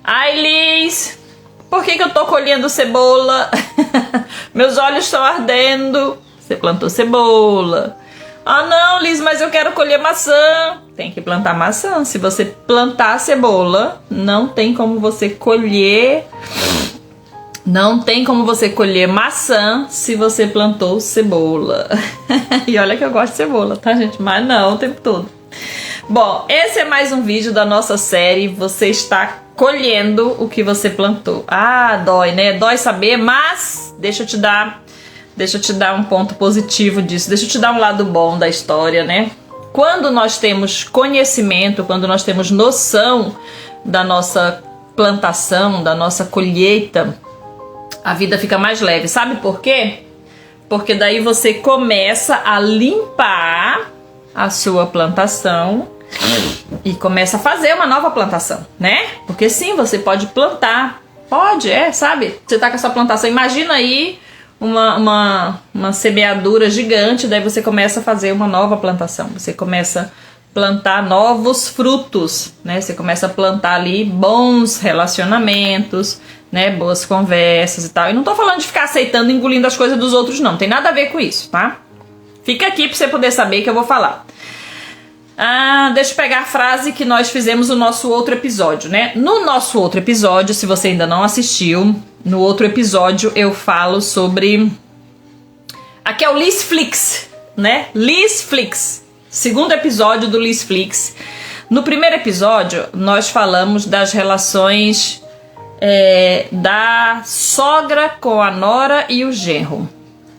Ai, Liz, por que eu tô colhendo cebola? Meus olhos estão ardendo. Você plantou cebola. Ah, não, Liz, mas eu quero colher maçã. Tem que plantar maçã. Se você plantar cebola, não tem como você colher. Não tem como você colher maçã se você plantou cebola. E olha que eu gosto de cebola, tá, gente? Mas não o tempo todo. Bom, esse é mais um vídeo da nossa série. Você está colhendo o que você plantou. Ah, dói, né? Dói saber, mas deixa eu te dar um ponto positivo disso. Deixa eu te dar um lado bom da história, né? Quando nós temos conhecimento, quando nós temos noção da nossa plantação, da nossa colheita, a vida fica mais leve. Sabe por quê? Porque daí você começa a limpar a sua plantação e começa a fazer uma nova plantação, né? Porque sim, você pode plantar. Pode, sabe? Você tá com a sua plantação, imagina aí uma semeadura gigante, daí você começa a fazer uma nova plantação. Você começa a plantar novos frutos, né? Você começa a plantar ali bons relacionamentos, né? Boas conversas e tal. E não tô falando de ficar aceitando e engolindo as coisas dos outros, não. Tem nada a ver com isso, tá? Fica aqui pra você poder saber que eu vou falar. Deixa eu pegar a frase que nós fizemos no nosso outro episódio, né? No nosso outro episódio, se você ainda não assistiu, no outro episódio eu falo sobre... Aqui é o Liz Flix, né? Liz Flix. Segundo episódio do Liz Flix. No primeiro episódio, nós falamos das relações da sogra com a nora e o genro.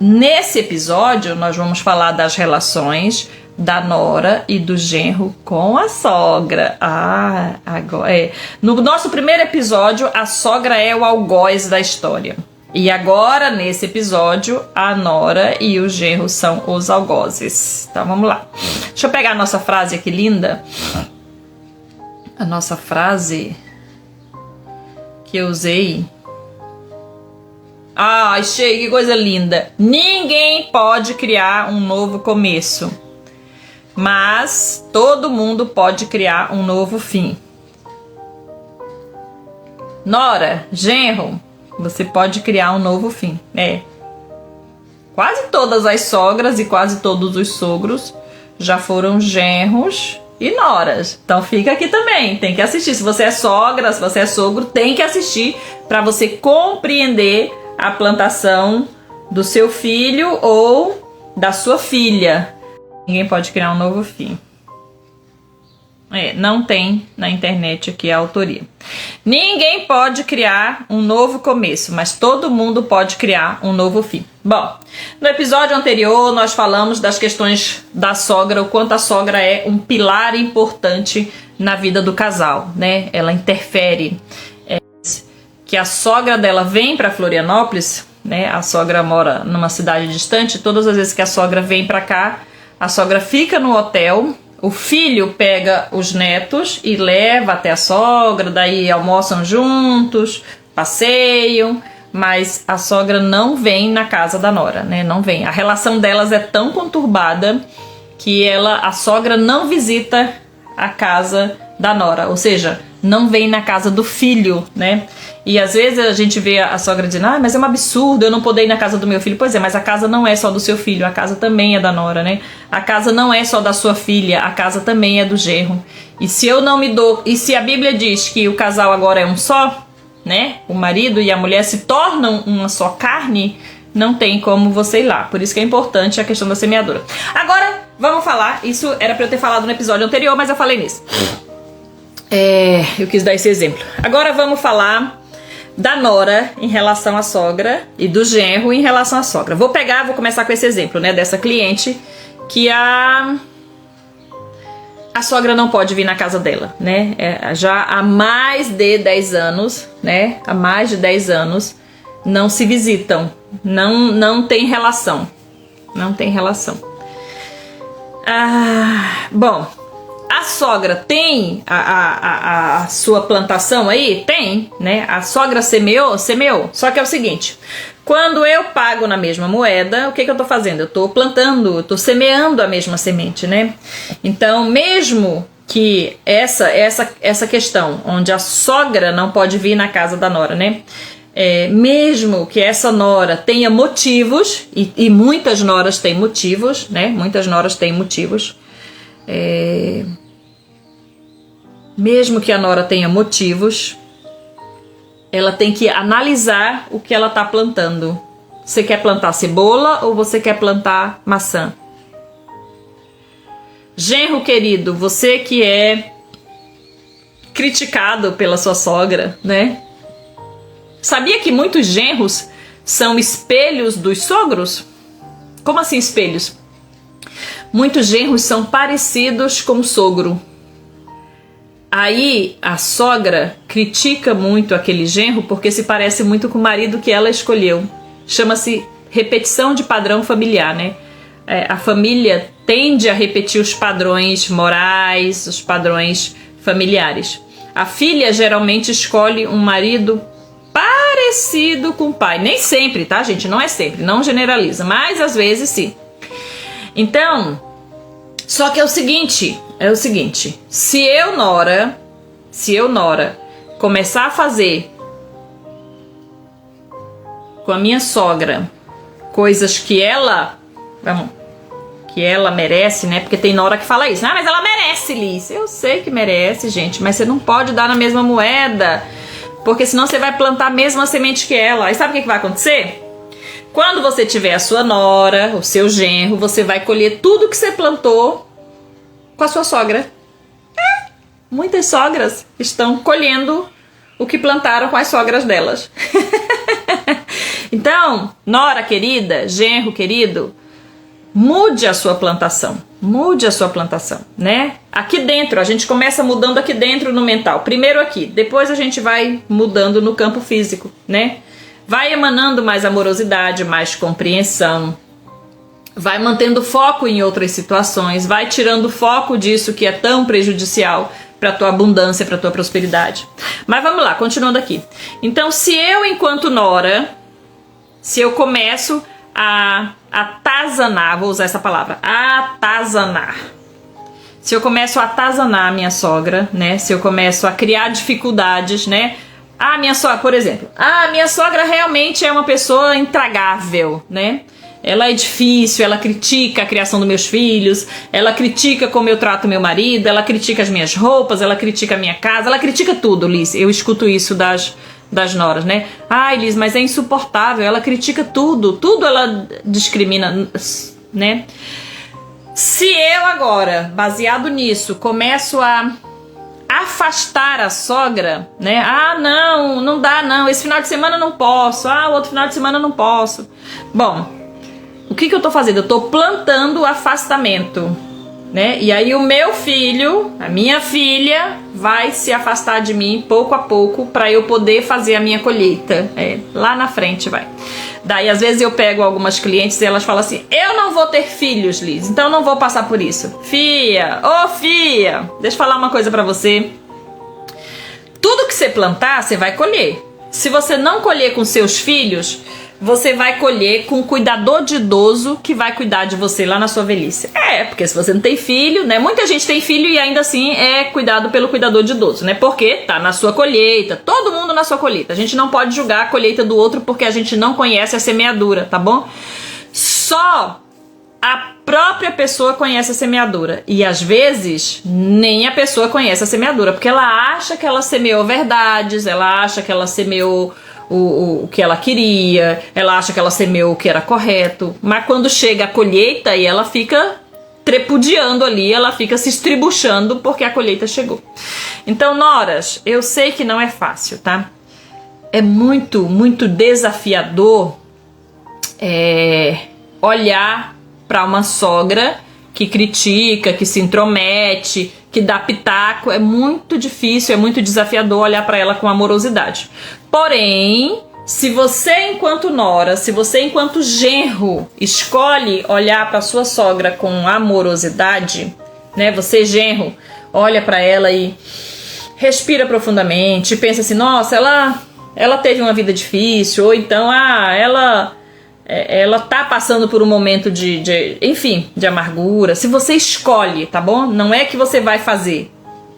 Nesse episódio, nós vamos falar das relações da nora e do genro com a sogra. Agora no nosso primeiro episódio, a sogra é o algoz da história. E agora, nesse episódio, a nora e o genro são os algozes. Então, vamos lá. Deixa eu pegar a nossa frase aqui, linda. A nossa frase que eu usei. Achei, que coisa linda. Ninguém pode criar um novo começo, mas todo mundo pode criar um novo fim. Nora, genro, você pode criar um novo fim. Quase todas as sogras e quase todos os sogros já foram genros e noras. Então fica aqui também, tem que assistir. Se você é sogra, se você é sogro, tem que assistir para você compreender a plantação do seu filho ou da sua filha. Ninguém pode criar um novo fim. Não tem na internet aqui a autoria. Ninguém pode criar um novo começo, mas todo mundo pode criar um novo fim. Bom, no episódio anterior nós falamos das questões da sogra, o quanto a sogra é um pilar importante na vida do casal, né? Ela interfere. Que a sogra dela vem para Florianópolis, né? A sogra mora numa cidade distante. Todas as vezes que a sogra vem para cá, a sogra fica no hotel. O filho pega os netos e leva até a sogra, daí almoçam juntos, passeiam, mas a sogra não vem na casa da nora, né? Não vem. A relação delas é tão conturbada que a sogra não visita a casa da nora, ou seja, não vem na casa do filho, né? E às vezes a gente vê a sogra dizendo, mas é um absurdo eu não poder ir na casa do meu filho. Pois é, mas a casa não é só do seu filho, a casa também é da nora, né? A casa não é só da sua filha, a casa também é do genro. E se eu não me dou... E se a Bíblia diz que o casal agora é um só, né? O marido e a mulher se tornam uma só carne, não tem como você ir lá. Por isso que é importante a questão da semeadura. Agora, vamos falar... Isso era pra eu ter falado no episódio anterior, mas eu falei nisso. Eu quis dar esse exemplo. Agora vamos falar da nora em relação à sogra e do genro em relação à sogra. Vou começar com esse exemplo, né, dessa cliente que a sogra não pode vir na casa dela, né? Já há mais de 10 anos, né? Há mais de 10 anos não se visitam, não tem relação. Não tem relação. Bom, a sogra tem a sua plantação aí? Tem, né? A sogra semeou? Semeou. Só que é o seguinte, quando eu pago na mesma moeda, o que eu tô fazendo? Eu tô plantando, eu tô semeando a mesma semente, né? Então, mesmo que essa questão, onde a sogra não pode vir na casa da nora, né? Mesmo que essa nora tenha motivos, e muitas noras têm motivos, né? Muitas noras têm motivos. Mesmo que a nora tenha motivos, ela tem que analisar o que ela está plantando. Você quer plantar cebola ou você quer plantar maçã? Genro querido, você que é criticado pela sua sogra, né? Sabia que muitos genros são espelhos dos sogros? Como assim espelhos? Muitos genros são parecidos com o sogro. Aí a sogra critica muito aquele genro porque se parece muito com o marido que ela escolheu. Chama-se repetição de padrão familiar, né? A família tende a repetir os padrões morais, os padrões familiares. A filha geralmente escolhe um marido parecido com o pai. Nem sempre, tá, gente? Não é sempre, não generaliza, mas às vezes sim. Então, só que é o seguinte, se eu, nora, começar a fazer com a minha sogra coisas que ela merece, né? Porque tem nora que fala isso. Ah, mas ela merece, Liz. Eu sei que merece, gente, mas você não pode dar na mesma moeda, porque senão você vai plantar a mesma semente que ela. E sabe o que vai acontecer? Quando você tiver a sua nora, o seu genro, você vai colher tudo que você plantou com a sua sogra. Muitas sogras estão colhendo o que plantaram com as sogras delas. Então, nora querida, genro querido, mude a sua plantação. Mude a sua plantação, né? Aqui dentro, a gente começa mudando aqui dentro no mental. Primeiro aqui, depois a gente vai mudando no campo físico, né? Vai emanando mais amorosidade, mais compreensão. Vai mantendo foco em outras situações. Vai tirando foco disso que é tão prejudicial para tua abundância, para tua prosperidade. Mas vamos lá, continuando aqui. Então, se eu, enquanto nora, se eu começo a atazanar, vou usar essa palavra, atazanar. Se eu começo a atazanar a minha sogra, né? Se eu começo a criar dificuldades, né? Minha sogra, por exemplo, minha sogra realmente é uma pessoa intragável, né? Ela é difícil, ela critica a criação dos meus filhos, ela critica como eu trato meu marido, ela critica as minhas roupas, ela critica a minha casa, ela critica tudo, Liz. Eu escuto isso das noras, né? Ai, Liz, mas é insuportável, ela critica tudo ela discrimina, né? Se eu agora, baseado nisso, começo a afastar a sogra, né? Não dá não, esse final de semana não posso, o outro final de semana não posso. Bom, o que eu tô fazendo? Eu tô plantando afastamento, né? E aí o meu filho, a minha filha, vai se afastar de mim pouco a pouco para eu poder fazer a minha colheita. Lá na frente vai. Daí às vezes eu pego algumas clientes e elas falam assim: eu não vou ter filhos, Liz, então eu não vou passar por isso. Fia, deixa eu falar uma coisa pra você. Tudo que você plantar, você vai colher. Se você não colher com seus filhos, você vai colher com o cuidador de idoso que vai cuidar de você lá na sua velhice. Porque se você não tem filho, né? Muita gente tem filho e ainda assim é cuidado pelo cuidador de idoso, né? Porque tá na sua colheita, todo mundo na sua colheita. A gente não pode julgar a colheita do outro porque a gente não conhece a semeadura, tá bom? Só a própria pessoa conhece a semeadura. E às vezes nem a pessoa conhece a semeadura, porque ela acha que ela semeou verdades, ela acha que ela semeou o que ela queria, ela acha que ela semeou o que era correto, mas quando chega a colheita e ela fica trepudiando ali, ela fica se estribuchando porque a colheita chegou. Então, noras, eu sei que não é fácil, tá? É muito, muito desafiador olhar para uma sogra que critica, que se intromete, que dá pitaco. É muito difícil, é muito desafiador olhar para ela com amorosidade. Porém, se você enquanto nora, se você enquanto genro escolhe olhar para sua sogra com amorosidade, né? Você genro, olha para ela e respira profundamente, pensa assim, nossa, ela teve uma vida difícil, ou então, ela tá passando por um momento enfim, de amargura. Se você escolhe, tá bom? Não é que você vai fazer,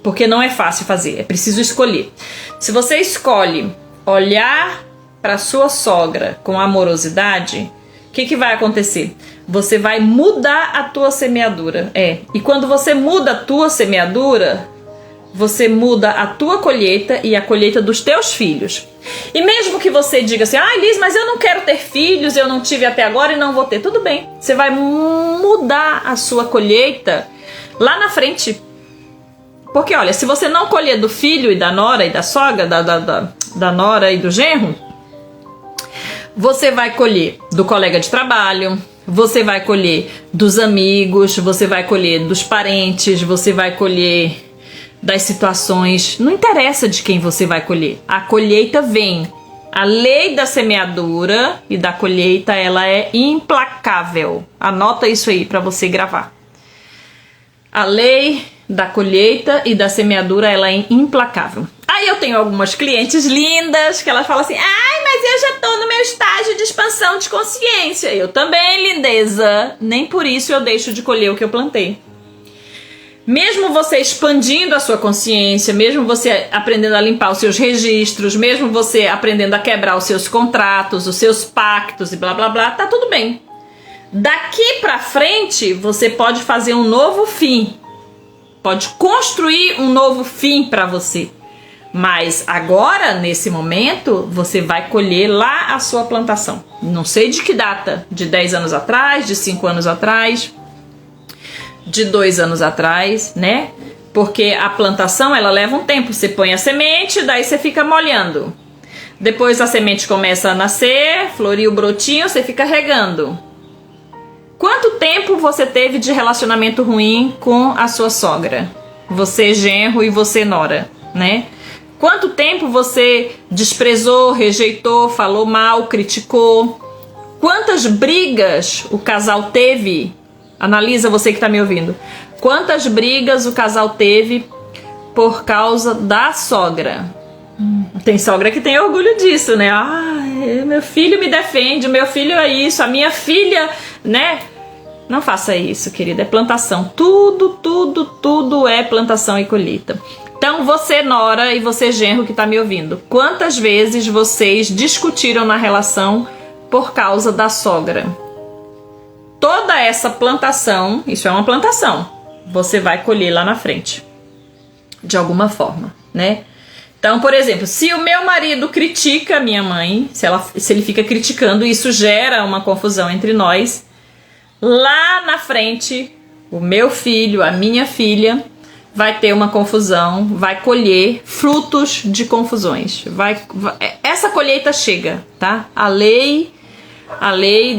porque não é fácil fazer, é preciso escolher. Se você escolhe olhar para sua sogra com amorosidade, o que vai acontecer? Você vai mudar a tua semeadura. E quando você muda a tua semeadura, você muda a tua colheita e a colheita dos teus filhos. E mesmo que você diga assim, Liz, mas eu não quero ter filhos, eu não tive até agora e não vou ter. Tudo bem, você vai mudar a sua colheita lá na frente. Porque olha, se você não colher do filho e da nora e da sogra, da nora e do genro, você vai colher do colega de trabalho, você vai colher dos amigos, você vai colher dos parentes, você vai colher das situações. Não interessa de quem você vai colher. A colheita vem. A lei da semeadura e da colheita, ela é implacável. Anota isso aí para você gravar. A lei da colheita e da semeadura, ela é implacável. Aí eu tenho algumas clientes lindas que elas falam assim, mas eu já tô no meu estágio de expansão de consciência. Eu também, lindeza. Nem por isso eu deixo de colher o que eu plantei. Mesmo você expandindo a sua consciência, mesmo você aprendendo a limpar os seus registros, mesmo você aprendendo a quebrar os seus contratos, os seus pactos e blá blá blá, tá tudo bem. Daqui pra frente, você pode fazer um novo fim. Pode construir um novo fim para você. Mas agora, nesse momento, você vai colher lá a sua plantação. Não sei de que data, de 10 anos atrás, de 5 anos atrás, de 2 anos atrás, né? Porque a plantação, ela leva um tempo. Você põe a semente, daí você fica molhando. Depois a semente começa a nascer, florir o brotinho, você fica regando. Quanto tempo você teve de relacionamento ruim com a sua sogra? Você genro e você nora, né? Quanto tempo você desprezou, rejeitou, falou mal, criticou? Quantas brigas o casal teve? Analisa, você que está me ouvindo. Quantas brigas o casal teve por causa da sogra? Tem sogra que tem orgulho disso, né? Meu filho me defende, meu filho é isso, a minha filha, né? Não faça isso, querida, é plantação. Tudo é plantação e colheita. Então, você, nora, e você, genro, que está me ouvindo, quantas vezes vocês discutiram na relação por causa da sogra? Toda essa plantação, isso é uma plantação, você vai colher lá na frente, de alguma forma, né? Então, por exemplo, se o meu marido critica a minha mãe, se ele fica criticando, isso gera uma confusão entre nós, lá na frente, o meu filho, a minha filha, vai ter uma confusão, vai colher frutos de confusões. Essa colheita chega, tá? A lei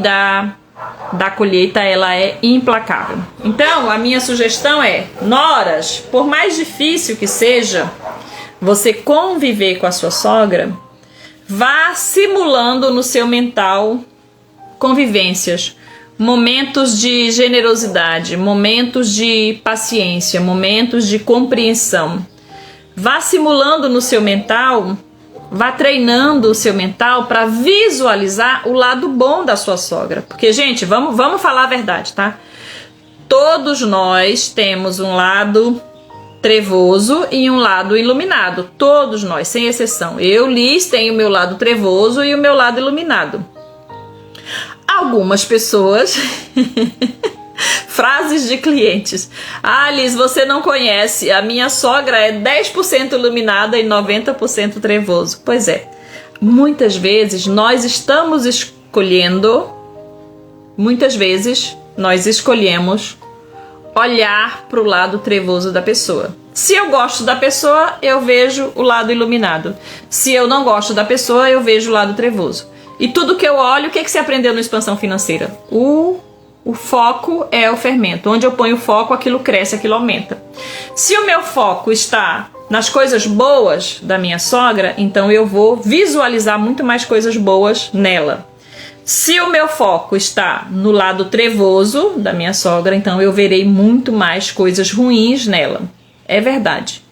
da colheita, ela é implacável. Então, a minha sugestão é, noras, por mais difícil que seja você conviver com a sua sogra, vá simulando no seu mental convivências, momentos de generosidade, momentos de paciência, momentos de compreensão. Vá simulando no seu mental, vá treinando o seu mental para visualizar o lado bom da sua sogra. Porque, gente, vamos falar a verdade, tá? Todos nós temos um lado trevoso e um lado iluminado. Todos nós, sem exceção. Eu, Liz, tenho o meu lado trevoso e o meu lado iluminado. Algumas pessoas, frases de clientes. Liz, você não conhece, a minha sogra é 10% iluminada e 90% trevoso. Pois é, muitas vezes nós escolhemos olhar para o lado trevoso da pessoa. Se eu gosto da pessoa, eu vejo o lado iluminado. Se eu não gosto da pessoa, eu vejo o lado trevoso. E tudo que eu olho, o que você aprendeu no Expansão Financeira? O foco é o fermento. Onde eu ponho o foco, aquilo cresce, aquilo aumenta. Se o meu foco está nas coisas boas da minha sogra, então eu vou visualizar muito mais coisas boas nela. Se o meu foco está no lado trevoso da minha sogra, então eu verei muito mais coisas ruins nela. é verdade.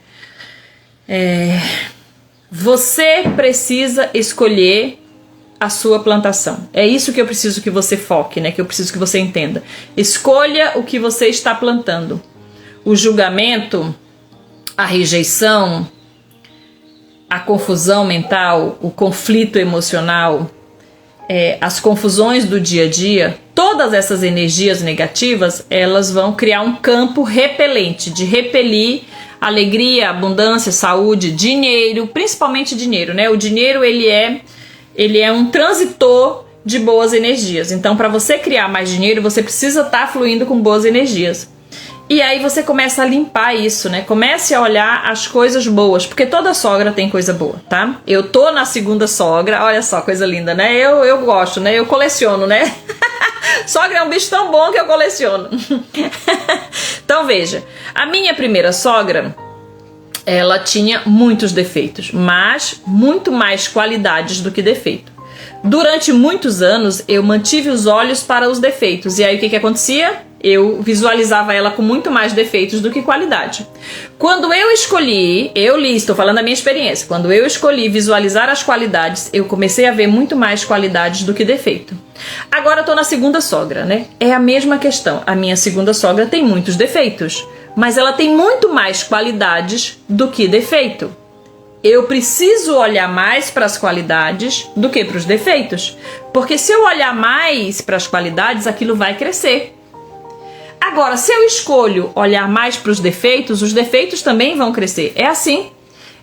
Você precisa escolher a sua plantação. É isso que eu preciso que você foque, né? Que eu preciso que você entenda. Escolha o que você está plantando. O julgamento, a rejeição, a confusão mental, o conflito emocional, as confusões do dia a dia, todas essas energias negativas, elas vão criar um campo repelente, de repelir alegria, abundância, saúde, dinheiro, principalmente dinheiro, né? O dinheiro, ele é um transitor de boas energias. Então, para você criar mais dinheiro, você precisa estar fluindo com boas energias. E aí você começa a limpar isso, né? Comece a olhar as coisas boas, porque toda sogra tem coisa boa, tá? Eu tô na segunda sogra, olha só, coisa linda, né? Eu gosto, né? Eu coleciono, né? Sogra é um bicho tão bom que eu coleciono. Então veja, a minha primeira sogra, ela tinha muitos defeitos, mas muito mais qualidades do que defeito. Durante muitos anos, eu mantive os olhos para os defeitos. E aí, o que acontecia? Eu visualizava ela com muito mais defeitos do que qualidade. Quando eu escolhi, estou falando da minha experiência, quando eu escolhi visualizar as qualidades, eu comecei a ver muito mais qualidades do que defeito. Agora eu tô na segunda sogra, né? É a mesma questão. A minha segunda sogra tem muitos defeitos, mas ela tem muito mais qualidades do que defeito. Eu preciso olhar mais para as qualidades do que para os defeitos, porque se eu olhar mais para as qualidades, aquilo vai crescer. Agora, se eu escolho olhar mais para os defeitos também vão crescer. É assim.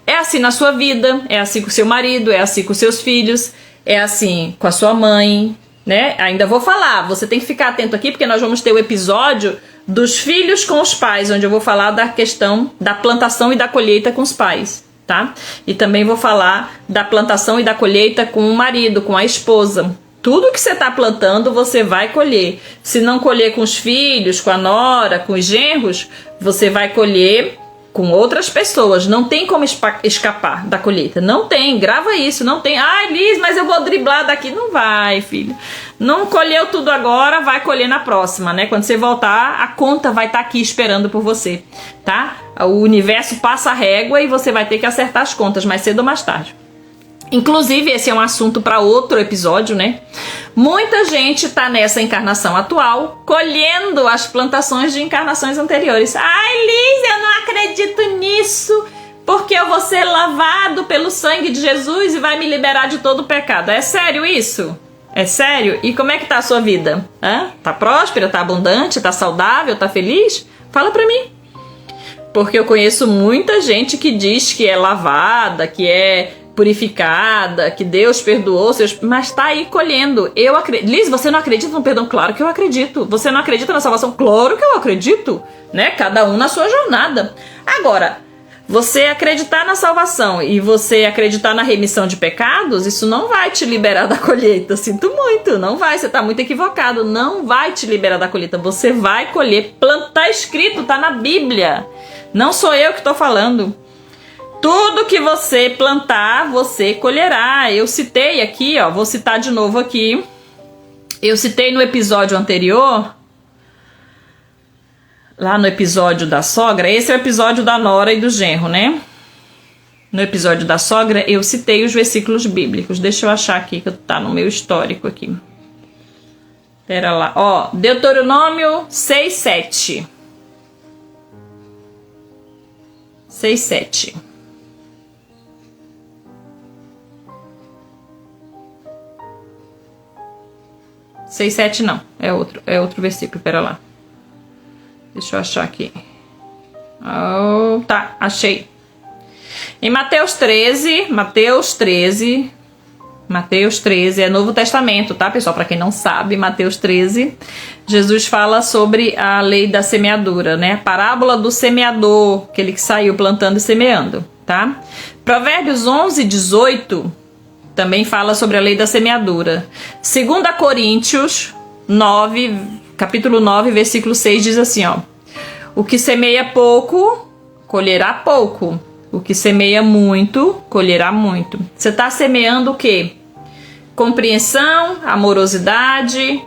É assim na sua vida, é assim com o seu marido, é assim com os seus filhos, é assim com a sua mãe, né? Ainda vou falar, você tem que ficar atento aqui, porque nós vamos ter o episódio dos filhos com os pais, onde eu vou falar da questão da plantação e da colheita com os pais. Tá? E também vou falar da plantação e da colheita com o marido, com a esposa. Tudo que você está plantando, você vai colher. Se não colher com os filhos, com a nora, com os genros, você vai colher com outras pessoas. Não tem como escapar da colheita. Não tem, grava isso, não tem. Ai, Liz, mas eu vou driblar daqui. Não vai, filho. Não colheu tudo agora, vai colher na próxima, né? Quando você voltar, a conta vai estar aqui esperando por você, tá? O universo passa a régua e você vai ter que acertar as contas mais cedo ou mais tarde. Inclusive, esse é um assunto para outro episódio, né? Muita gente tá nessa encarnação atual colhendo as plantações de encarnações anteriores. Ai, Liz, eu não acredito nisso, porque eu vou ser lavado pelo sangue de Jesus e vai me liberar de todo o pecado. É sério isso? É sério? E como é que tá a sua vida? Tá próspera? Tá abundante? Tá saudável? Tá feliz? Fala pra mim. Porque eu conheço muita gente que diz que é lavada, que é purificada, que Deus perdoou seus, mas tá aí colhendo. Eu acredito. Liz, você não acredita no perdão? Claro que eu acredito. Você não acredita na salvação? Claro que eu acredito, né? Cada um na sua jornada. Agora, você acreditar na salvação e você acreditar na remissão de pecados, isso não vai te liberar da colheita. Sinto muito, não vai. Você tá muito equivocado. Não vai te liberar da colheita. Você vai colher. Tá escrito, tá na Bíblia. Não sou eu que tô falando. Tudo que você plantar, você colherá. Eu citei aqui, ó, vou citar de novo aqui. Eu citei no episódio anterior, lá no episódio da sogra, esse é o episódio da nora e do genro, né? No episódio da sogra, eu citei os versículos bíblicos. Deixa eu achar aqui, que tá no meu histórico aqui. Pera lá, ó, Deuteronômio 6:7. 6:7. Seis, 7 não, é outro versículo, pera lá. Deixa eu achar aqui. Oh, tá, achei. Em Mateus 13 é Novo Testamento, tá, pessoal? Para quem não sabe, Mateus 13, Jesus fala sobre a lei da semeadura, né? A parábola do semeador, aquele que saiu plantando e semeando, tá? Provérbios 11:18 também fala sobre a lei da semeadura. 2 Coríntios 9, capítulo 9, versículo 6 diz assim, ó: o que semeia pouco, colherá pouco. O que semeia muito, colherá muito. Você está semeando o quê? Compreensão, amorosidade,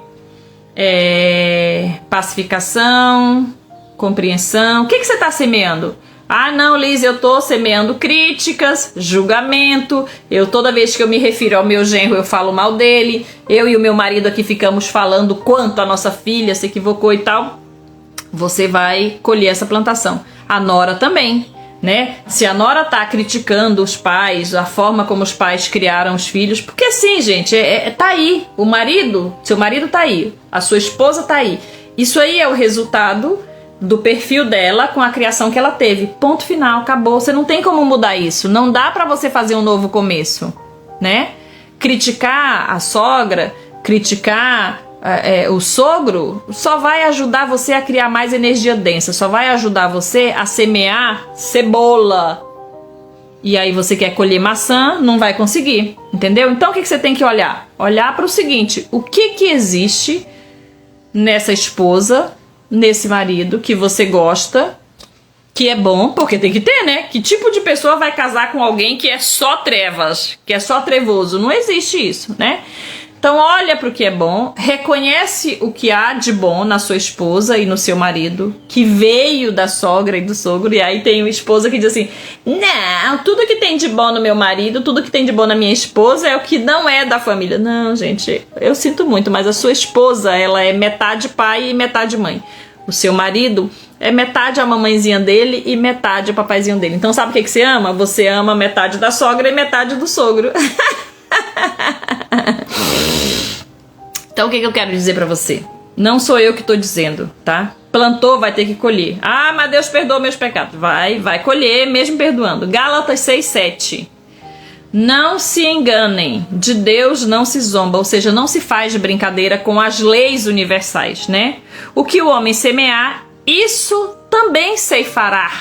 pacificação, compreensão. O que você está semeando? Ah, não, Liz, eu tô semeando críticas, julgamento. Toda vez que eu me refiro ao meu genro, eu falo mal dele. Eu e o meu marido aqui ficamos falando quanto a nossa filha se equivocou e tal. Você vai colher essa plantação. A nora também, né? Se a nora tá criticando os pais, a forma como os pais criaram os filhos, porque assim, gente, tá aí. O marido, seu marido tá aí, a sua esposa tá aí. Isso aí é o resultado do perfil dela com a criação que ela teve. Ponto final, acabou. Você não tem como mudar isso. Não dá pra você fazer um novo começo, né? Criticar a sogra, criticar o sogro, só vai ajudar você a criar mais energia densa, só vai ajudar você a semear cebola. E aí você quer colher maçã, não vai conseguir, entendeu? Então o que você tem que olhar? Olhar para o seguinte: o que existe nessa esposa, nesse marido que você gosta, que é bom, porque tem que ter, né? Que tipo de pessoa vai casar com alguém que é só trevas, que é só trevoso? Não existe isso, né? Então olha para o que é bom, reconhece o que há de bom na sua esposa e no seu marido, que veio da sogra e do sogro. E aí tem uma esposa que diz assim: não, tudo que tem de bom no meu marido, tudo que tem de bom na minha esposa é o que não é da família. Não, gente, eu sinto muito, mas a sua esposa, ela é metade pai e metade mãe. O seu marido é metade a mamãezinha dele e metade o papaizinho dele. Então sabe o que você ama? Você ama metade da sogra e metade do sogro. Então o que eu quero dizer pra você? Não sou eu que tô dizendo, tá? Plantou, vai ter que colher. Ah, mas Deus perdoa meus pecados. Vai colher mesmo perdoando. Gálatas 6:7. Não se enganem, de Deus não se zomba, ou seja, não se faz de brincadeira com as leis universais, né? O que o homem semear, isso também ceifará.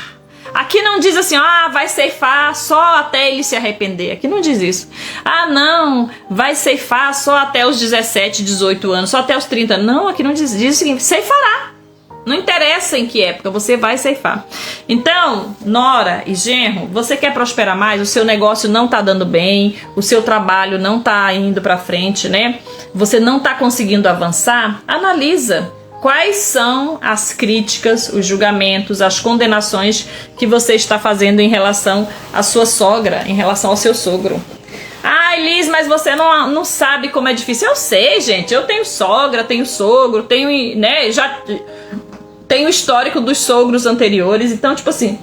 Aqui não diz assim, vai ceifar só até ele se arrepender. Aqui não diz isso. Ah, não, vai ceifar só até os 17, 18 anos, só até os 30. Não, aqui não diz o seguinte: ceifará. Não interessa em que época, você vai ceifar. Então, nora e genro, você quer prosperar mais, o seu negócio não tá dando bem, o seu trabalho não tá indo pra frente, né? Você não tá conseguindo avançar, analisa. Quais são as críticas, os julgamentos, as condenações que você está fazendo em relação à sua sogra, em relação ao seu sogro? Ai, Liz, mas você não sabe como é difícil. Eu sei, gente, eu tenho sogra, tenho sogro, tenho, né, já tenho histórico dos sogros anteriores. Então, tipo assim,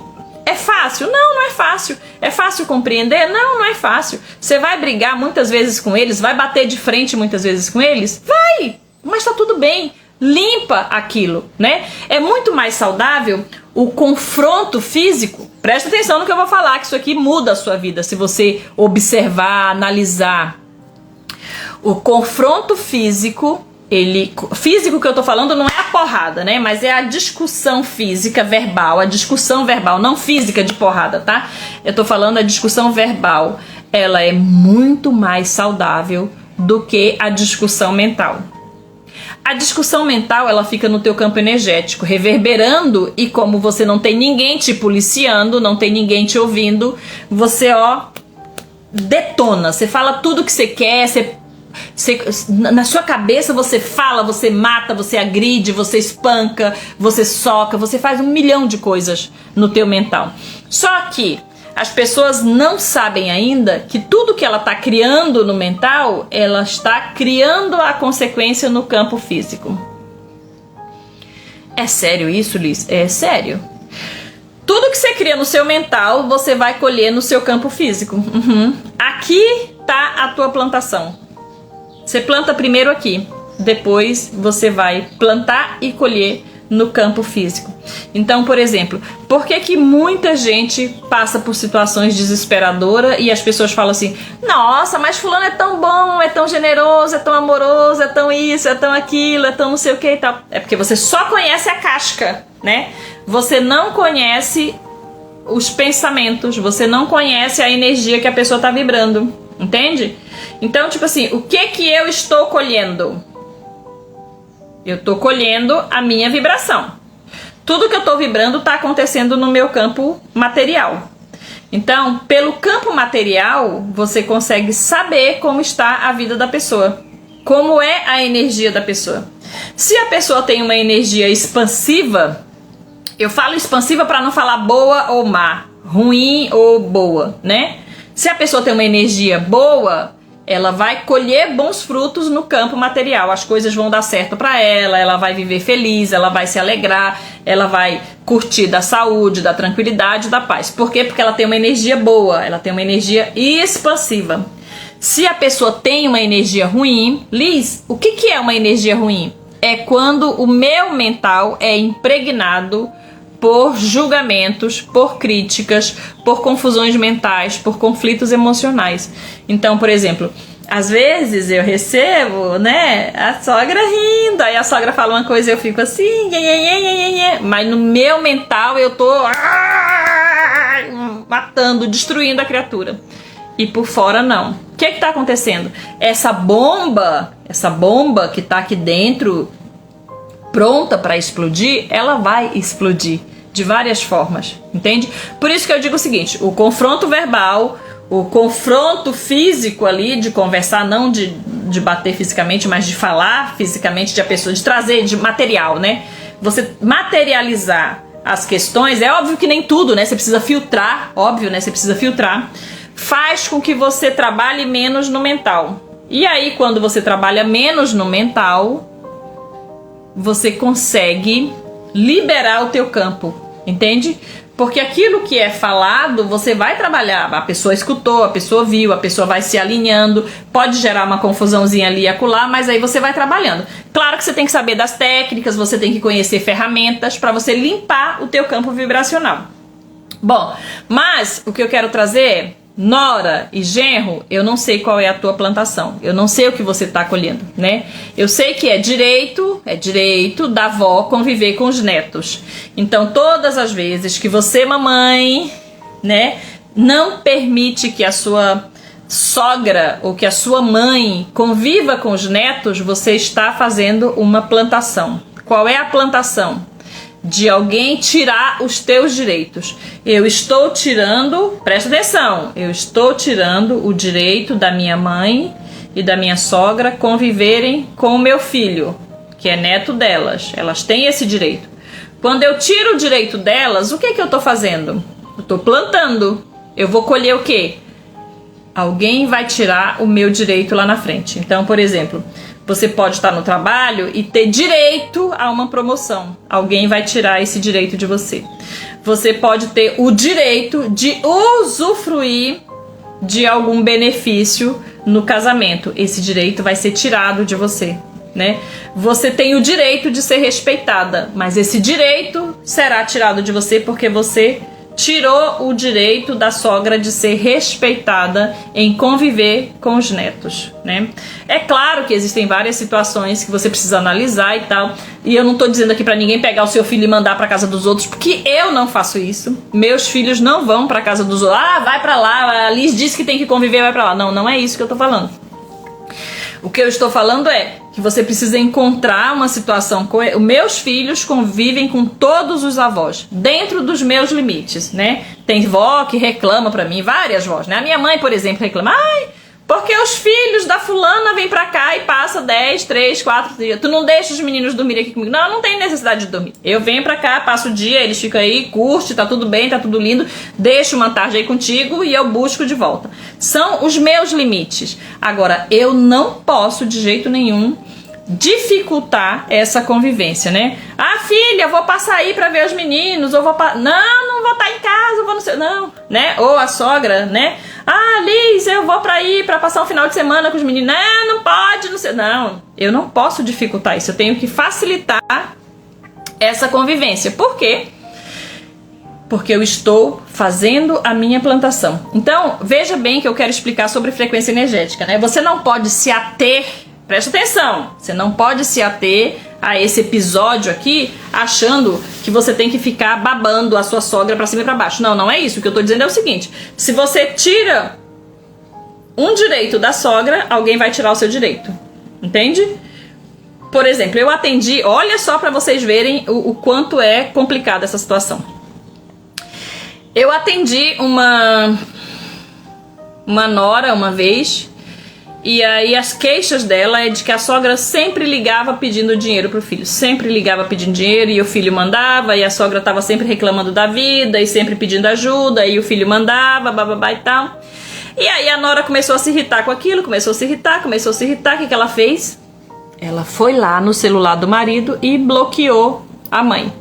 é fácil? Não é fácil. É fácil compreender? Não é fácil. Você vai brigar muitas vezes com eles, vai bater de frente muitas vezes com eles? Vai, mas tá tudo bem. Limpa aquilo, né? É muito mais saudável o confronto físico. Presta atenção no que eu vou falar, que isso aqui muda a sua vida se você observar, analisar. O confronto físico, físico que eu tô falando não é a porrada, né? Mas é a discussão física, verbal, a discussão verbal, não física de porrada, tá? Eu tô falando a discussão verbal. Ela é muito mais saudável do que a discussão mental. A discussão mental, ela fica no teu campo energético, reverberando, e como você não tem ninguém te policiando, não tem ninguém te ouvindo, você, detona, você fala tudo que você quer, na sua cabeça você fala, você mata, você agride, você espanca, você soca, você faz 1 milhão de coisas no teu mental. Só que as pessoas não sabem ainda que tudo que ela está criando no mental, ela está criando a consequência no campo físico. É sério isso, Liz? É sério. Tudo que você cria no seu mental, você vai colher no seu campo físico. Aqui tá a tua plantação. Você planta primeiro aqui, depois você vai plantar e colher no campo físico. Então, por exemplo, por que muita gente passa por situações desesperadoras e as pessoas falam assim: nossa, mas fulano é tão bom, é tão generoso, é tão amoroso, é tão isso, é tão aquilo, é tão não sei o que e tal. É porque você só conhece a casca, né? Você não conhece os pensamentos, você não conhece a energia que a pessoa tá vibrando, entende? Então, tipo assim, o que eu estou colhendo? Eu tô colhendo a minha vibração. Tudo que eu tô vibrando tá acontecendo no meu campo material. Então, pelo campo material, você consegue saber como está a vida da pessoa. Como é a energia da pessoa. Se a pessoa tem uma energia expansiva, Eu falo expansiva para não falar boa ou má, ruim ou boa, né? Se a pessoa tem uma energia boa, ela vai colher bons frutos no campo material. As coisas vão dar certo para ela, ela vai viver feliz, ela vai se alegrar, ela vai curtir da saúde, da tranquilidade, da paz. Por quê? Porque ela tem uma energia boa, ela tem uma energia expansiva. Se a pessoa tem uma energia ruim, Liz, o que é uma energia ruim? É quando o meu mental é impregnado por julgamentos, por críticas, por confusões mentais, por conflitos emocionais. Então, por exemplo, às vezes eu recebo, né, a sogra rindo, aí a sogra fala uma coisa e eu fico assim, mas no meu mental eu tô matando, destruindo a criatura. E por fora não. O que tá acontecendo? Essa bomba que tá aqui dentro, pronta para explodir, ela vai explodir de várias formas, entende? Por isso que eu digo o seguinte, o confronto verbal, o confronto físico ali, de conversar, não de bater fisicamente, mas de falar fisicamente, de a pessoa, de trazer de material, né? Você materializar as questões, é óbvio que nem tudo, né? Você precisa filtrar, óbvio, né? Você precisa filtrar, faz com que você trabalhe menos no mental. E aí, quando você trabalha menos no mental, você consegue liberar o teu campo, entende? Porque aquilo que é falado, você vai trabalhar. A pessoa escutou, a pessoa viu, a pessoa vai se alinhando, pode gerar uma confusãozinha ali e acolá, mas aí você vai trabalhando. Claro que você tem que saber das técnicas, você tem que conhecer ferramentas para você limpar o teu campo vibracional. Bom, mas o que eu quero trazer é, nora e genro, eu não sei qual é a tua plantação, eu não sei o que você está colhendo, né? Eu sei que é direito da avó conviver com os netos. Então, todas as vezes que você, mamãe, né, não permite que a sua sogra ou que a sua mãe conviva com os netos, você está fazendo uma plantação. Qual é a plantação? De alguém tirar os teus direitos. Eu estou tirando, presta atenção, eu estou tirando o direito da minha mãe e da minha sogra conviverem com o meu filho, que é neto delas. Elas têm esse direito. Quando eu tiro o direito delas, o que eu estou fazendo? Eu estou plantando. Eu vou colher o quê? Alguém vai tirar o meu direito lá na frente. Então, por exemplo, você pode estar no trabalho e ter direito a uma promoção. Alguém vai tirar esse direito de você. Você pode ter o direito de usufruir de algum benefício no casamento. Esse direito vai ser tirado de você, né? Você tem o direito de ser respeitada, mas esse direito será tirado de você porque você tirou o direito da sogra de ser respeitada em conviver com os netos, né? É claro que existem várias situações que você precisa analisar e tal, e eu não tô dizendo aqui pra ninguém pegar o seu filho e mandar pra casa dos outros, porque eu não faço isso. Meus filhos não vão pra casa dos outros. Ah, vai pra lá, a Liz disse que tem que conviver, vai pra lá. Não, não é isso que eu tô falando. O que eu estou falando é que você precisa encontrar uma situação. Meus filhos convivem com todos os avós, dentro dos meus limites, né? Tem vó que reclama pra mim, várias vós, né? A minha mãe, por exemplo, reclama: ai, porque os filhos da fulana vêm pra cá e passa 10, 3, 4 dias. Tu não deixa os meninos dormirem aqui comigo? Não, não tem necessidade de dormir. Eu venho pra cá, passo o dia, eles ficam aí, curte, tá tudo bem, tá tudo lindo. Deixo uma tarde aí contigo e eu busco de volta. São os meus limites. Agora, eu não posso de jeito nenhum dificultar essa convivência, né? Ah, filha, eu vou passar aí pra ver os meninos, ou vou não vou estar em casa, eu vou no seu... Não, né? Ou a sogra, né? Ah, Liz, eu vou pra passar um final de semana com os meninos. Não pode, não sei. Não, eu não posso dificultar isso, eu tenho que facilitar essa convivência. Por quê? Porque eu estou fazendo a minha plantação. Então, veja bem que eu quero explicar sobre frequência energética, né? Você não pode se ater, presta atenção, você não pode se ater a esse episódio aqui achando que você tem que ficar babando a sua sogra pra cima e pra baixo. Não, não é isso. O que eu tô dizendo é o seguinte: se você tira um direito da sogra, alguém vai tirar o seu direito. Entende? Por exemplo, eu atendi, olha só pra vocês verem o quanto é complicada essa situação. Eu atendi uma nora uma vez E aí as queixas dela é de que a sogra sempre ligava pedindo dinheiro pro filho. Sempre ligava pedindo dinheiro e o filho mandava. E a sogra tava sempre reclamando da vida e sempre pedindo ajuda. E o filho mandava, bababá e tal. E aí a nora começou a se irritar com aquilo. Começou a se irritar. O que ela fez? Ela foi lá no celular do marido e bloqueou a mãe.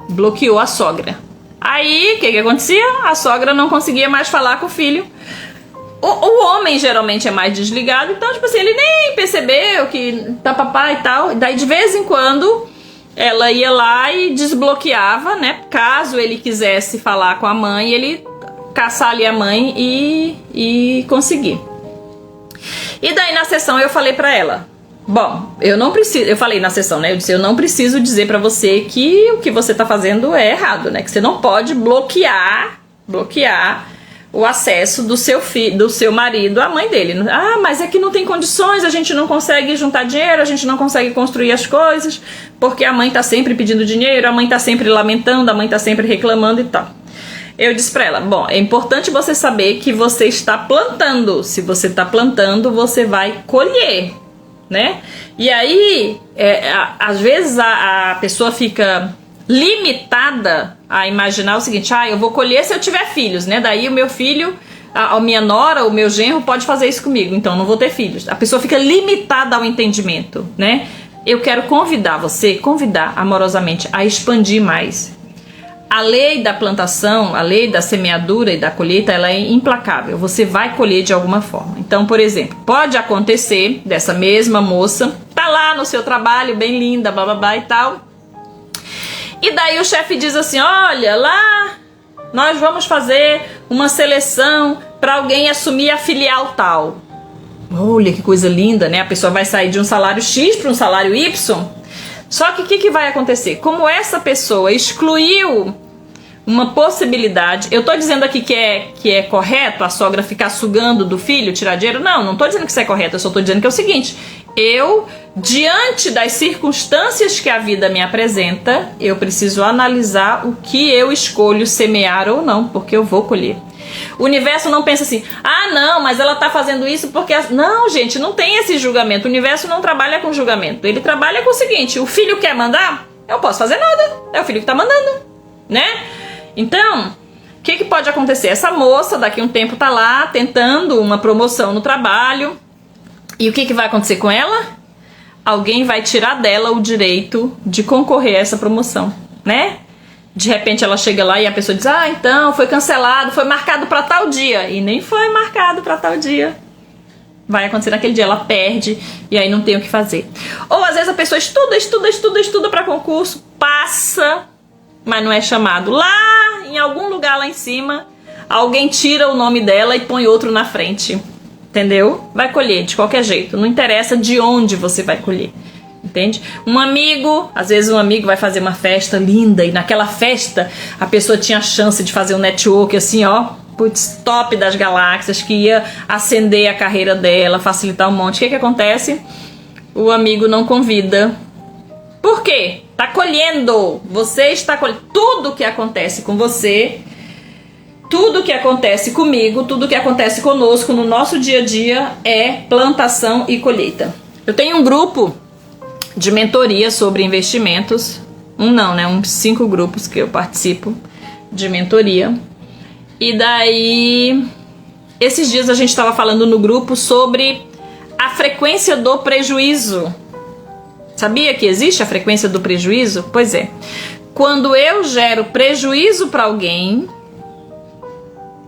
Bloqueou a sogra. Aí o que acontecia? A sogra não conseguia mais falar com o filho. O homem geralmente é mais desligado, então, tipo assim, ele nem percebeu que tá papai e tal. Daí, de vez em quando, ela ia lá e desbloqueava, né? Caso ele quisesse falar com a mãe, ele caçar ali a mãe e conseguir. E daí, na sessão, eu falei pra ela, bom, eu falei na sessão, né? Eu disse, eu não preciso dizer pra você que o que você tá fazendo é errado, né? Que você não pode bloquear o acesso do seu marido à mãe dele. Ah, mas é que não tem condições, a gente não consegue juntar dinheiro, a gente não consegue construir as coisas, porque a mãe tá sempre pedindo dinheiro, a mãe tá sempre lamentando, a mãe tá sempre reclamando e tal. Eu disse pra ela, bom, é importante você saber que você está plantando. Se você tá plantando, você vai colher, né? E aí, às vezes a pessoa fica limitada a imaginar o seguinte, eu vou colher se eu tiver filhos, né? Daí o meu filho, a minha nora, o meu genro pode fazer isso comigo, então não vou ter filhos. A pessoa fica limitada ao entendimento, né? Eu quero convidar amorosamente a expandir mais. A lei da plantação, a lei da semeadura e da colheita, ela é implacável. Você vai colher de alguma forma. Então, por exemplo, pode acontecer dessa mesma moça, tá lá no seu trabalho, bem linda, bababá e tal. E daí o chefe diz assim, olha, lá nós vamos fazer uma seleção para alguém assumir a filial tal. Olha que coisa linda, né? A pessoa vai sair de um salário X para um salário Y. Só que o que vai acontecer? Como essa pessoa excluiu uma possibilidade, eu tô dizendo aqui que é correto a sogra ficar sugando do filho, tirar dinheiro? Não tô dizendo que isso é correto, eu só tô dizendo que é o seguinte, diante das circunstâncias que a vida me apresenta, eu preciso analisar o que eu escolho semear ou não, porque eu vou colher. O universo não pensa assim, não, mas ela tá fazendo isso porque... Não, gente, não tem esse julgamento. O universo não trabalha com julgamento. Ele trabalha com o seguinte, o filho quer mandar, eu não posso fazer nada. É o filho que tá mandando, né? Então, o que pode acontecer? Essa moça daqui a um tempo tá lá tentando uma promoção no trabalho. E o que vai acontecer com ela? Alguém vai tirar dela o direito de concorrer a essa promoção, né? De repente ela chega lá e a pessoa diz, então foi cancelado, foi marcado para tal dia. E nem foi marcado para tal dia. Vai acontecer naquele dia, ela perde e aí não tem o que fazer. Ou às vezes a pessoa estuda para concurso, passa, mas não é chamado. Lá em algum lugar lá em cima, alguém tira o nome dela e põe outro na frente. Entendeu? Vai colher de qualquer jeito. Não interessa de onde você vai colher. Entende? Às vezes um amigo vai fazer uma festa linda e naquela festa a pessoa tinha a chance de fazer um network assim, top das galáxias, que ia acender a carreira dela, facilitar um monte. O que acontece? O amigo não convida. Por quê? Tá colhendo. Você está colhendo. Tudo que acontece com você, tudo que acontece comigo, tudo que acontece conosco no nosso dia a dia é plantação e colheita. Eu tenho um grupo de mentoria sobre investimentos, uns 5 grupos que eu participo de mentoria. E daí, esses dias a gente estava falando no grupo sobre a frequência do prejuízo. Sabia que existe a frequência do prejuízo? Pois é. Quando eu gero prejuízo para alguém,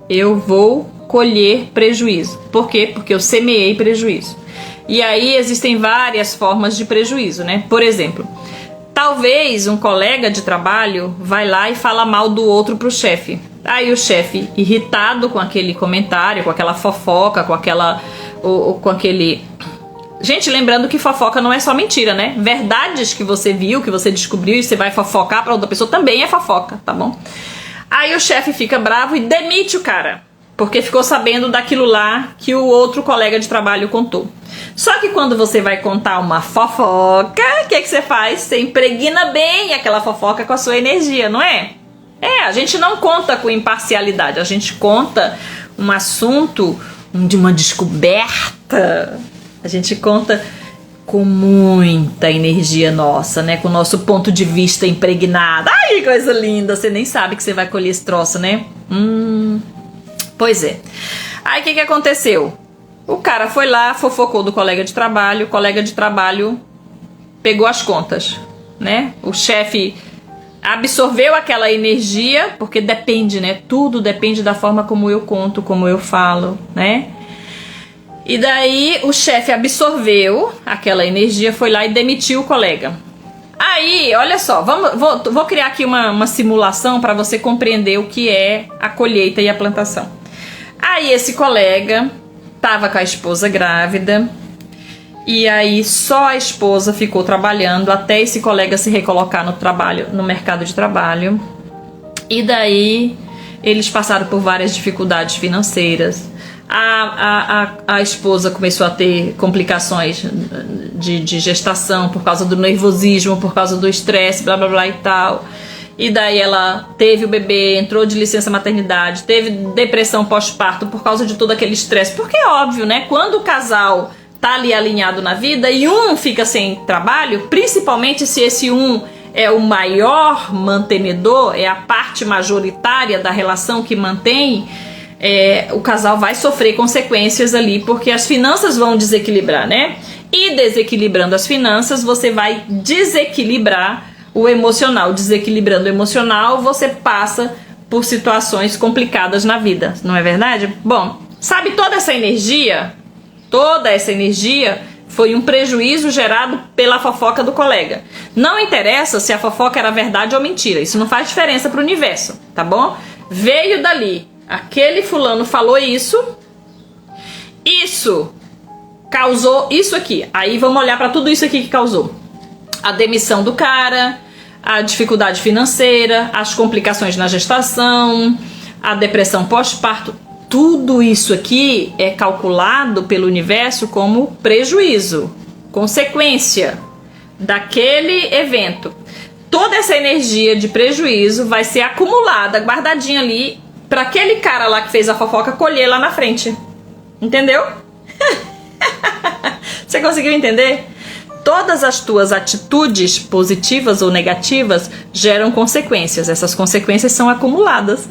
eu vou colher prejuízo. Por quê? Porque eu semeei prejuízo. E aí existem várias formas de prejuízo, né? Por exemplo, talvez um colega de trabalho vai lá e fala mal do outro pro chefe. Aí o chefe, irritado com aquele comentário, com aquela fofoca, com aquele... Gente, lembrando que fofoca não é só mentira, né? Verdades que você viu, que você descobriu e você vai fofocar pra outra pessoa também é fofoca, tá bom? Aí o chefe fica bravo e demite o cara, porque ficou sabendo daquilo lá que o outro colega de trabalho contou. Só que quando você vai contar uma fofoca, o que você faz? Você impregna bem aquela fofoca com a sua energia, não é? A gente não conta com imparcialidade, a gente conta um assunto de uma descoberta, a gente conta com muita energia nossa, né? Com o nosso ponto de vista impregnado. Ai, que coisa linda! Você nem sabe que você vai colher esse troço, né? Pois é. Aí o que aconteceu? O cara foi lá, fofocou do colega de trabalho, o colega de trabalho pegou as contas, né? O chefe absorveu aquela energia, porque depende, né? Tudo depende da forma como eu conto, como eu falo, né? E daí o chefe absorveu aquela energia, foi lá e demitiu o colega. Aí, olha só, vou criar aqui uma simulação para você compreender o que é a colheita e a plantação. Aí esse colega tava com a esposa grávida, e aí só a esposa ficou trabalhando até esse colega se recolocar no mercado de trabalho. E daí eles passaram por várias dificuldades financeiras. A esposa começou a ter complicações de gestação por causa do nervosismo, por causa do estresse, blá blá blá e tal. E daí ela teve o bebê, entrou de licença maternidade, teve depressão pós-parto por causa de todo aquele estresse. Porque é óbvio, né? Quando o casal tá ali alinhado na vida e um fica sem trabalho, principalmente se esse um é o maior mantenedor, é a parte majoritária da relação que mantém, o casal vai sofrer consequências ali, porque as finanças vão desequilibrar, né? E desequilibrando as finanças, você vai desequilibrar o emocional. Desequilibrando o emocional, você passa por situações complicadas na vida, não é verdade? Bom, sabe toda essa energia? Toda essa energia foi um prejuízo gerado pela fofoca do colega. Não interessa se a fofoca era verdade ou mentira, isso não faz diferença para o universo, tá bom? Veio dali, aquele fulano falou isso causou isso aqui. Aí vamos olhar para tudo isso aqui que causou. A demissão do cara, a dificuldade financeira, as complicações na gestação, a depressão pós-parto. Tudo isso aqui é calculado pelo universo como prejuízo, consequência daquele evento. Toda essa energia de prejuízo vai ser acumulada, guardadinha ali, para aquele cara lá que fez a fofoca colher lá na frente. Entendeu? Você conseguiu entender? Todas as tuas atitudes positivas ou negativas geram consequências. Essas consequências são acumuladas.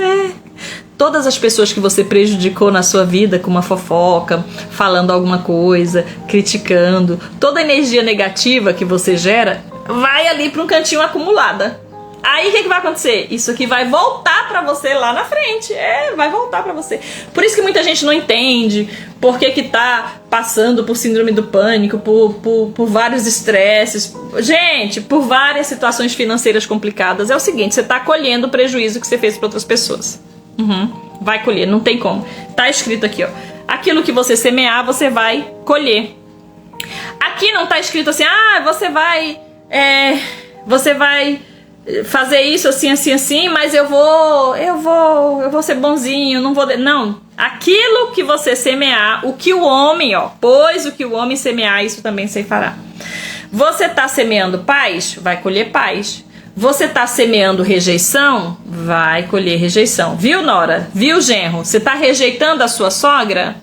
Todas as pessoas que você prejudicou na sua vida com uma fofoca, falando alguma coisa, criticando, toda a energia negativa que você gera vai ali para um cantinho acumulada. Aí o que vai acontecer? Isso aqui vai voltar pra você lá na frente. Vai voltar pra você. Por isso que muita gente não entende por que tá passando por síndrome do pânico, por vários estresses. Gente, por várias situações financeiras complicadas. É o seguinte, você tá colhendo o prejuízo que você fez pra outras pessoas. Vai colher, não tem como. Tá escrito aqui, ó. Aquilo que você semear, você vai colher. Aqui não tá escrito assim, você vai fazer isso assim, assim, assim, mas eu vou ser bonzinho, não vou... Não, aquilo que você semear, o que o homem, pois o que o homem semear, isso também se fará. Você tá semeando paz? Vai colher paz. Você tá semeando rejeição? Vai colher rejeição. Viu, Nora? Viu, genro? Você tá rejeitando a sua sogra?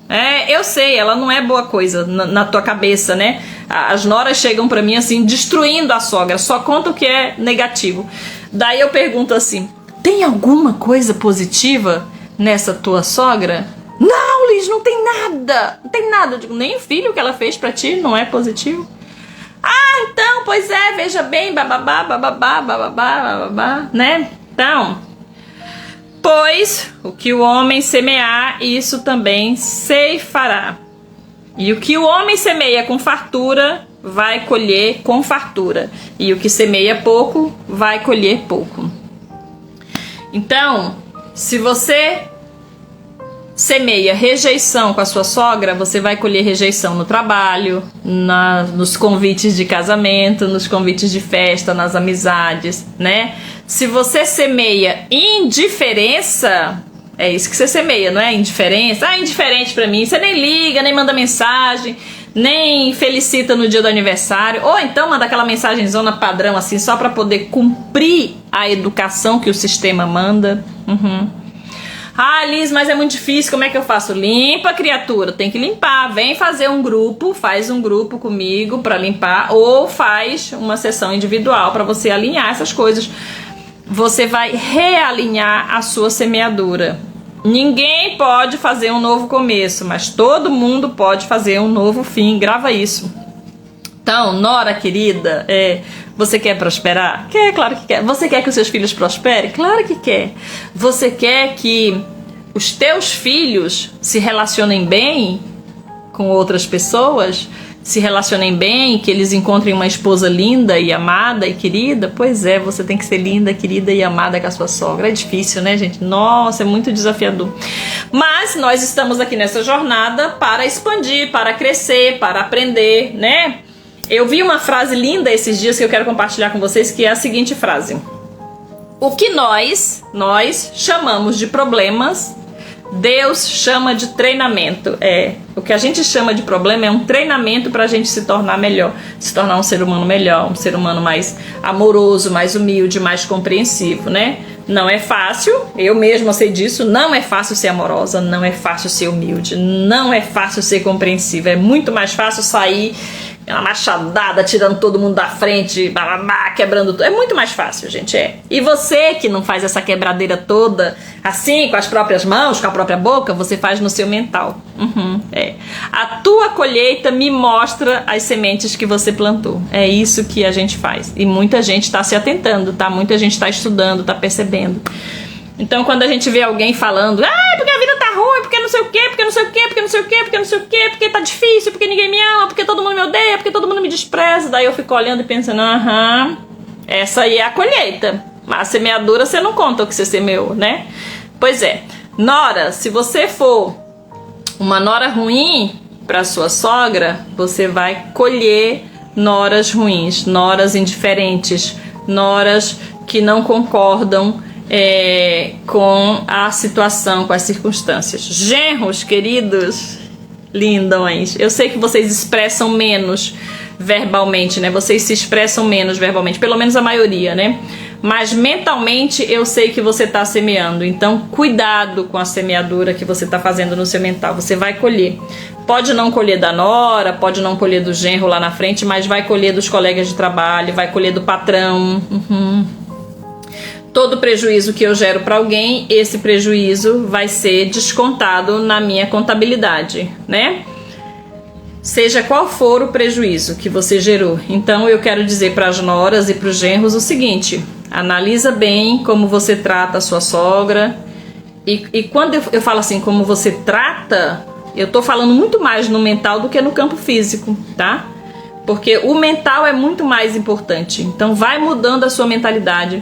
Eu sei, ela não é boa coisa na tua cabeça, né? As noras chegam pra mim assim, destruindo a sogra, só conta o que é negativo. Daí eu pergunto assim, tem alguma coisa positiva nessa tua sogra? Não, Liz, não tem nada. Não tem nada. Eu digo, nem o filho que ela fez pra ti não é positivo? Então, pois é, veja bem, bababá, bababá, bababá, bababá, né? Então, pois o que o homem semear, isso também se fará. E o que o homem semeia com fartura, vai colher com fartura. E o que semeia pouco, vai colher pouco. Então, se você semeia rejeição com a sua sogra, você vai colher rejeição no trabalho, nos convites de casamento, nos convites de festa, nas amizades, né? Se você semeia indiferença, é isso que você semeia, não é? Indiferença, indiferente pra mim, você nem liga, nem manda mensagem, nem felicita no dia do aniversário, ou então manda aquela mensagenzona padrão assim, só pra poder cumprir a educação que o sistema manda. Ah, Liz, mas é muito difícil, como é que eu faço? Limpa, criatura, tem que limpar. Vem fazer um grupo, faz um grupo comigo pra limpar, ou faz uma sessão individual pra você alinhar essas coisas. Você vai realinhar a sua semeadura. Ninguém pode fazer um novo começo, mas todo mundo pode fazer um novo fim. Grava isso. Então, Nora querida, você quer prosperar? Quer, claro que quer. Você quer que os seus filhos prosperem? Claro que quer. Você quer que os teus filhos se relacionem bem com outras pessoas? Se relacionem bem, que eles encontrem uma esposa linda e amada e querida? Pois é, você tem que ser linda, querida e amada com a sua sogra. É difícil, né, gente? Nossa, é muito desafiador. Mas nós estamos aqui nessa jornada para expandir, para crescer, para aprender, né? Eu vi uma frase linda esses dias que eu quero compartilhar com vocês, que é a seguinte frase: o que nós chamamos de problemas, Deus chama de treinamento. O que a gente chama de problema é um treinamento para a gente se tornar melhor, se tornar um ser humano melhor, um ser humano mais amoroso, mais humilde, mais compreensivo, né? Não é fácil, eu mesma sei disso, não é fácil ser amorosa, não é fácil ser humilde, não é fácil ser compreensiva, é muito mais fácil sair uma machadada, tirando todo mundo da frente, quebrando tudo. É muito mais fácil, gente, E você que não faz essa quebradeira toda assim, com as próprias mãos, com a própria boca, você faz no seu mental. A tua colheita me mostra as sementes que você plantou. É isso que a gente faz. E muita gente está se atentando, tá? Muita gente está estudando, está percebendo. Então, quando a gente vê alguém falando, porque a vida tá ruim, porque não sei o quê, porque não sei o quê, porque não sei o quê, porque não sei o quê, porque tá difícil, porque ninguém me ama, porque todo mundo me odeia, porque todo mundo me despreza. Daí eu fico olhando e pensando, essa aí é a colheita. A semeadura você não conta o que você semeou, né? Pois é. Nora, se você for uma nora ruim para sua sogra, você vai colher noras ruins, noras indiferentes, noras que não concordam com a situação, com as circunstâncias. Genros, queridos, lindões, eu sei que vocês expressam menos verbalmente, né? Vocês se expressam menos verbalmente, pelo menos a maioria, né? Mas mentalmente eu sei que você está semeando. Então cuidado com a semeadura que você está fazendo no seu mental. Você vai colher. Pode não colher da nora, pode não colher do genro lá na frente, mas vai colher dos colegas de trabalho, vai colher do patrão. Todo prejuízo que eu gero para alguém, esse prejuízo vai ser descontado na minha contabilidade, né? Seja qual for o prejuízo que você gerou. Então eu quero dizer para as noras e para os genros o seguinte: analisa bem como você trata a sua sogra. E quando eu falo assim, como você trata, eu tô falando muito mais no mental do que no campo físico, tá? Porque o mental é muito mais importante. Então vai mudando a sua mentalidade.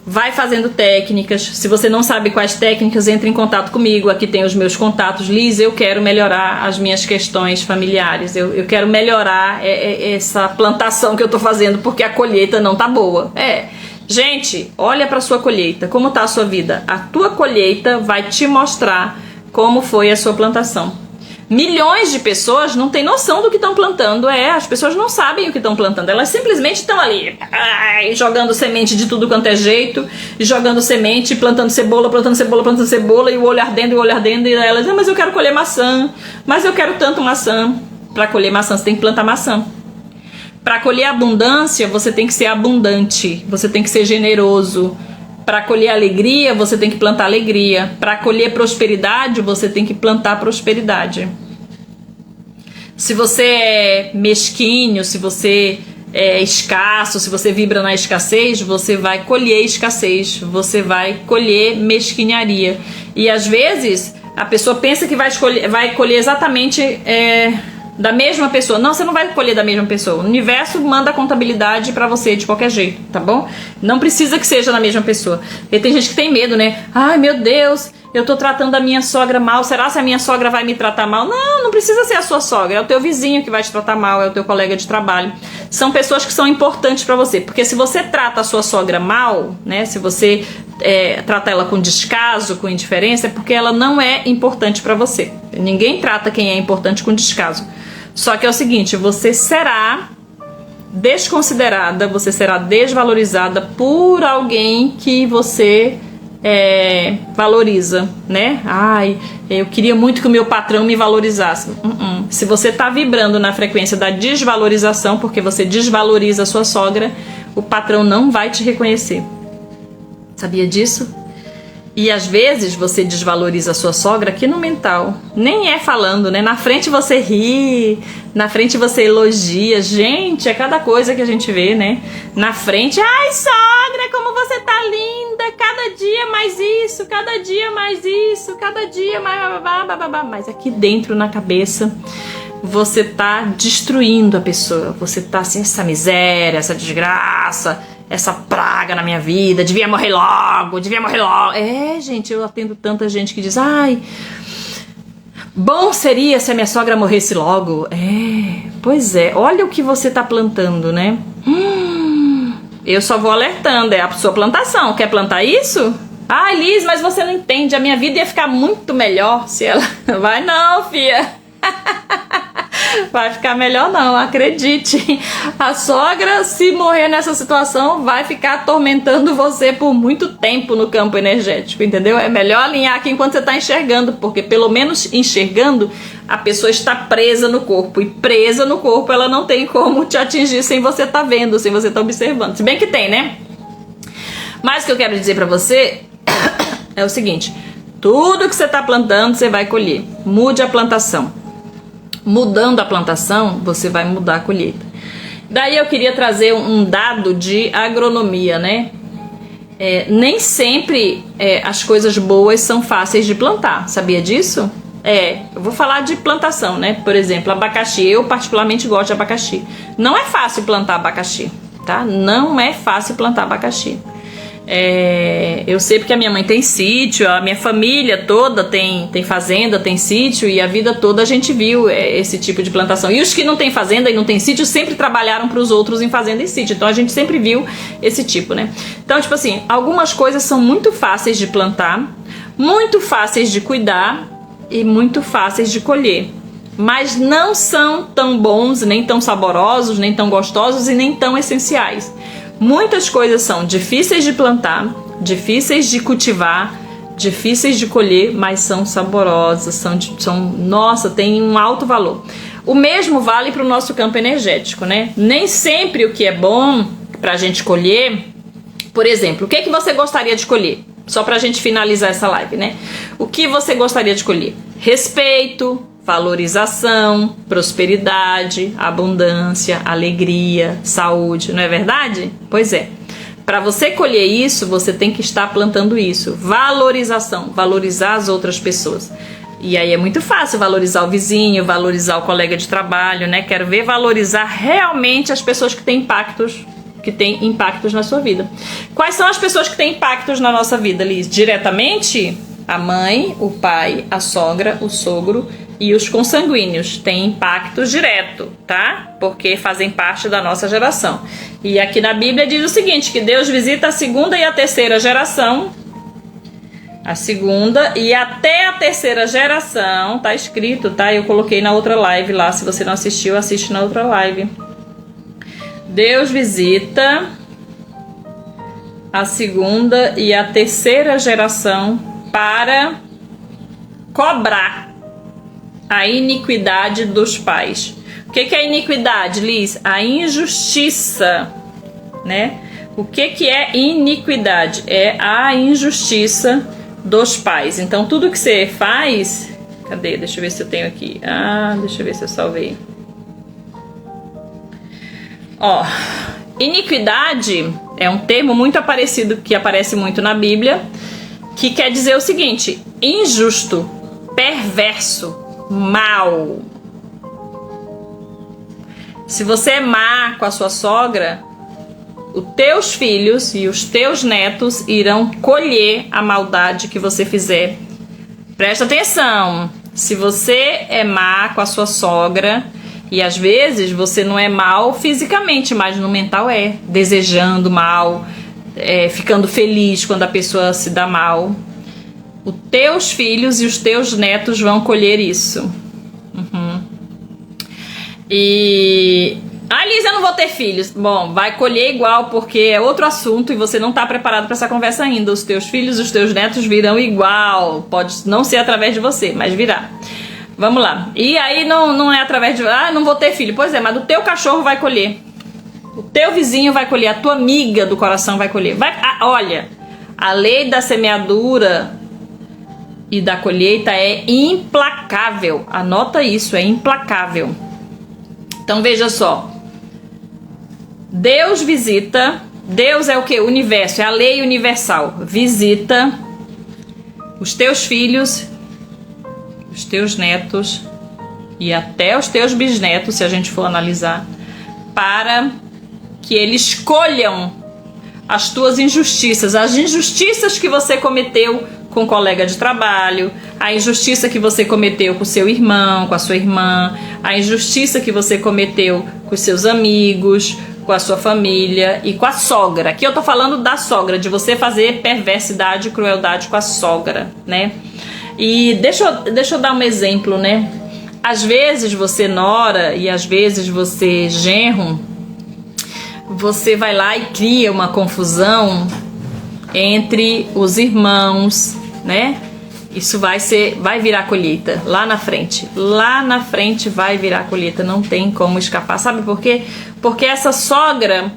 Vai fazendo técnicas. Se você não sabe quais técnicas, entre em contato comigo. Aqui tem os meus contatos. Liz, eu quero melhorar as minhas questões familiares. Eu quero melhorar essa plantação que eu tô fazendo, porque a colheita não tá boa. Gente, olha pra sua colheita. Como tá a sua vida? A tua colheita vai te mostrar como foi a sua plantação. Milhões de pessoas não têm noção do que estão plantando. As pessoas não sabem o que estão plantando. Elas simplesmente estão ali jogando semente de tudo quanto é jeito, jogando semente, plantando cebola, e o olho ardendo, e elas, mas eu quero colher maçã, mas eu quero tanto maçã. Para colher maçã, você tem que plantar maçã. Para colher abundância, você tem que ser abundante, você tem que ser generoso. Para colher alegria, você tem que plantar alegria. Para colher prosperidade, você tem que plantar prosperidade. Se você é mesquinho, se você é escasso, se você vibra na escassez, você vai colher escassez, você vai colher mesquinharia. E às vezes a pessoa pensa que vai colher exatamente da mesma pessoa. Não, você não vai colher da mesma pessoa. O universo manda a contabilidade pra você de qualquer jeito, tá bom? Não precisa que seja da mesma pessoa. Porque tem gente que tem medo, né? Ai, meu Deus, eu tô tratando a minha sogra mal. Será que a minha sogra vai me tratar mal? Não precisa ser a sua sogra. É o teu vizinho que vai te tratar mal, é o teu colega de trabalho. São pessoas que são importantes pra você. Porque se você trata a sua sogra mal, né? Se você trata ela com descaso, com indiferença, é porque ela não é importante pra você. Ninguém trata quem é importante com descaso. Só que é o seguinte, você será desconsiderada, você será desvalorizada por alguém que você valoriza, né? Ai, eu queria muito que o meu patrão me valorizasse. Se você tá vibrando na frequência da desvalorização, porque você desvaloriza a sua sogra, o patrão não vai te reconhecer. Sabia disso? E às vezes você desvaloriza a sua sogra aqui no mental. Nem é falando, né? Na frente você ri, na frente você elogia. Gente, é cada coisa que a gente vê, né? Na frente, ai sogra, como você tá linda. Cada dia mais isso, cada dia mais isso, cada dia mais... Mas aqui dentro, na cabeça, você tá destruindo a pessoa. Você tá assim, essa miséria, essa desgraça... essa praga na minha vida, devia morrer logo, devia morrer logo. Gente, eu atendo tanta gente que diz, ai, bom seria se a minha sogra morresse logo. Pois é, olha o que você tá plantando, né? Eu só vou alertando, é a sua plantação. Quer plantar isso? Ai, Liz, mas você não entende, a minha vida ia ficar muito melhor se ela... Vai não, fia. Vai ficar melhor não, acredite. A sogra, se morrer nessa situação, vai ficar atormentando você por muito tempo no campo energético, entendeu? É melhor alinhar aqui enquanto você está enxergando, porque pelo menos enxergando, a pessoa está presa no corpo. E presa no corpo, ela não tem como te atingir sem você estar vendo, sem você estar observando. Se bem que tem, né? Mas o que eu quero dizer pra você é o seguinte: tudo que você está plantando, você vai colher. Mude a plantação. Mudando a plantação, você vai mudar a colheita. Daí eu queria trazer um dado de agronomia, né? Nem sempre as coisas boas são fáceis de plantar, sabia disso? Eu vou falar de plantação, né? Por exemplo, abacaxi. Eu particularmente gosto de abacaxi. Não é fácil plantar abacaxi, tá? Não é fácil plantar abacaxi. Eu sei porque a minha mãe tem sítio, a minha família toda tem fazenda, tem sítio, e a vida toda a gente viu esse tipo de plantação. E os que não tem fazenda e não tem sítio sempre trabalharam para os outros em fazenda e sítio, então a gente sempre viu esse tipo, né? Então, tipo assim, algumas coisas são muito fáceis de plantar, muito fáceis de cuidar e muito fáceis de colher, mas não são tão bons, nem tão saborosos, nem tão gostosos e nem tão essenciais. Muitas coisas são difíceis de plantar, difíceis de cultivar, difíceis de colher, mas são saborosas, nossa, tem um alto valor. O mesmo vale para o nosso campo energético, né? Nem sempre o que é bom para a gente colher, por exemplo, o que você gostaria de colher? Só para a gente finalizar essa live, né? O que você gostaria de colher? Respeito, valorização, prosperidade, abundância, alegria, saúde, não é verdade? Pois é. Para você colher isso, você tem que estar plantando isso. Valorização, valorizar as outras pessoas. E aí é muito fácil valorizar o vizinho, valorizar o colega de trabalho, né? Quero ver valorizar realmente as pessoas que têm impactos na sua vida. Quais são as pessoas que têm impactos na nossa vida, Liz? Diretamente, a mãe, o pai, a sogra, o sogro e os consanguíneos têm impacto direto, tá? Porque fazem parte da nossa geração. E aqui na Bíblia diz o seguinte, que Deus visita a segunda e a terceira geração. A segunda e até a terceira geração, tá escrito, tá? Eu coloquei na outra live lá, se você não assistiu, assiste na outra live. Deus visita a segunda e a terceira geração para cobrar a iniquidade dos pais. O que é iniquidade, Liz? A injustiça, né? O que é iniquidade? É a injustiça dos pais. Então, tudo que você faz... Cadê? Deixa eu ver se eu tenho aqui. Deixa eu ver se eu salvei. Iniquidade é um termo muito parecido, que aparece muito na Bíblia, que quer dizer o seguinte: injusto, perverso, mal. Se você é má com a sua sogra, os teus filhos e os teus netos irão colher a maldade que você fizer. Presta atenção, se você é má com a sua sogra, e às vezes você não é mal fisicamente, mas no mental desejando mal, ficando feliz quando a pessoa se dá mal, os teus filhos e os teus netos vão colher isso. E Ah, Liz, eu não vou ter filhos. Bom, vai colher igual, porque é outro assunto e você não tá preparado para essa conversa ainda. Os teus filhos, os teus netos virão igual. Pode não ser através de você, mas virá. Vamos lá. E aí não é através de... Ah, não vou ter filho. Pois é, mas o teu cachorro vai colher. O teu vizinho vai colher. A tua amiga do coração vai colher. Olha, a lei da semeadura e da colheita é implacável. Anota isso, é implacável. Então veja só. Deus visita. Deus é o que? O universo, é a lei universal. Visita os teus filhos, os teus netos e até os teus bisnetos, se a gente for analisar, para que eles colham as tuas injustiças, as injustiças que você cometeu com um colega de trabalho, a injustiça que você cometeu com seu irmão, com a sua irmã, a injustiça que você cometeu com os seus amigos, com a sua família e com a sogra. Aqui eu tô falando da sogra, de você fazer perversidade e crueldade com a sogra, né? E deixa eu dar um exemplo, né? Às vezes você nora e às vezes você genro, você vai lá e cria uma confusão entre os irmãos, né? Isso vai virar colheita lá na frente. Lá na frente vai virar colheita, não tem como escapar. Sabe por quê? Porque essa sogra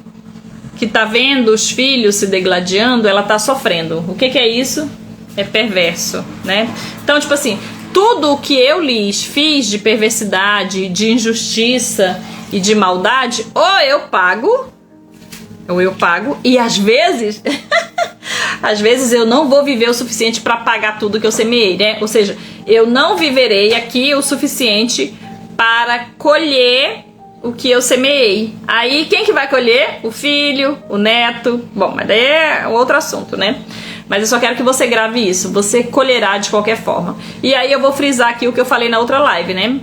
que tá vendo os filhos se degladiando, ela tá sofrendo. O que é isso? É perverso, né? Então, tipo assim, tudo o que eu lhes fiz de perversidade, de injustiça e de maldade, ou eu pago, e às vezes às vezes eu não vou viver o suficiente para pagar tudo que eu semeei, né? Ou seja, eu não viverei aqui o suficiente para colher o que eu semeei. Aí quem que vai colher? O filho, o neto. Bom, mas daí é outro assunto, né? Mas eu só quero que você grave isso. Você colherá de qualquer forma. E aí eu vou frisar aqui o que eu falei na outra live, né?